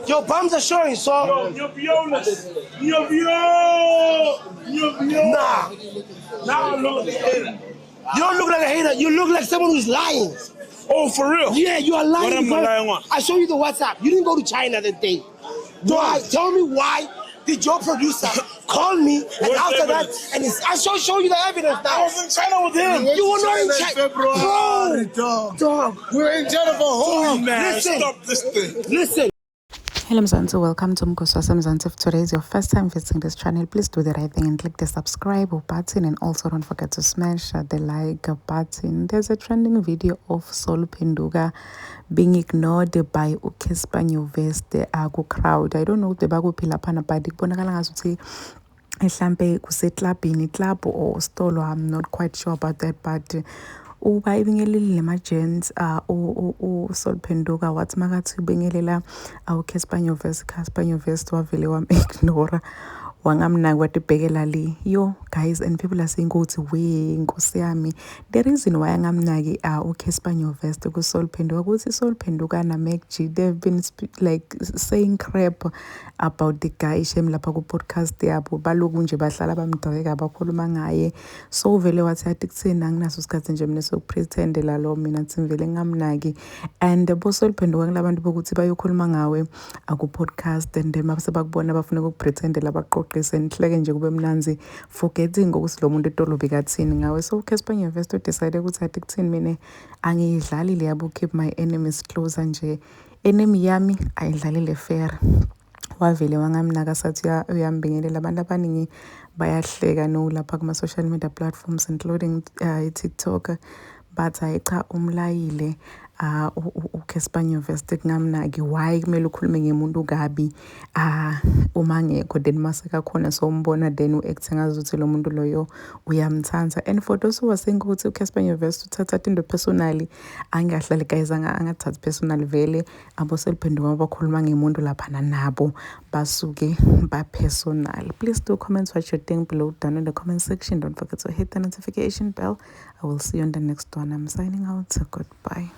Your bums are showing, so. You're violence. You're Nah. Now I look like a hater. You don't look like a hater. You look like someone who's lying. Oh, for real? Yeah, you are lying. What am I lying on? I show you the WhatsApp. You didn't go to China that day. Why? Tell me why did your producer call me and Where's after that, evidence? and I show you the evidence now. I was in China with him. You were not in China. Bro, dog. We're in China for whole man. Listen. Stop this thing. Listen. Hello Mzansi, welcome to Mgoswasa Mzansi. If today is your first time visiting this channel, please do the right thing and click the subscribe button, and also don't forget to smash the like button. There's a trending video of Sol Phenduka being ignored by uKespa Nyovest crowd. I don't know if the bakuphila phana, but kubonakala ngazuthi mhlambe kuseklabhini club or stolo. I'm not quite sure about that, but uba ibingeleli lema-gents uSol Phenduka wathi makathi ubingelela uCasper Nyovest wavele wam-ignora wangamnaki watibhekela le. Yo guys, and people are saying ukuthi we nkosi yami, the reason why angamnaki uCasper Nyovest kuSol Phenduka ukuthi Sol Phenduka na Mac G, they've been like saying crap about the guy shem lapha ku-podcast yabo, baloku nje bahlala bamdreka bakhuluma ngaye. So vele wathi athi kuthina anginaso isikhathi nje mina sokupretendela lo, mina thi vele ngamnaki. And boSol Phenduka kulabantu bokuthi bayokhuluma ngawe aku-podcast, and then mase bakubona bafuna ukupretendela baqoqise nihleke nje kube mnanzi, forgetting ukuthi lo muntu etolo bekathini ngawe. So uCasper Nyovest decide ukuthi athi kuthini mina angiyidlali le yabo keep my enemies closer, nje enemy yami ayidlalile fair. Wavele wangamnaka sathi uyambingelela. Abantu abaningi bayahleka no lapha kuma-social media platforms including TikTok, but cha umlayile uCasper Nyovest kungamnaki. Why kumele ukhulume ngemuntu kabi uma ngekho, then mase kakhona sombona then u-act ngazuthi lo muntu loyo uyamthanda. And for those who are saying ukuthi uCasper Nyovest uthatha into personally, angahlali guys, angathathi personal. Vele aboSol Phenduka bakhuluma ngemuntu laphana nabo basuke ba-personal. Please do comment what you think below down in the comment section. Don't forget to hit the notification bell. I will see you on the next one. I'm signing out. Goodbye.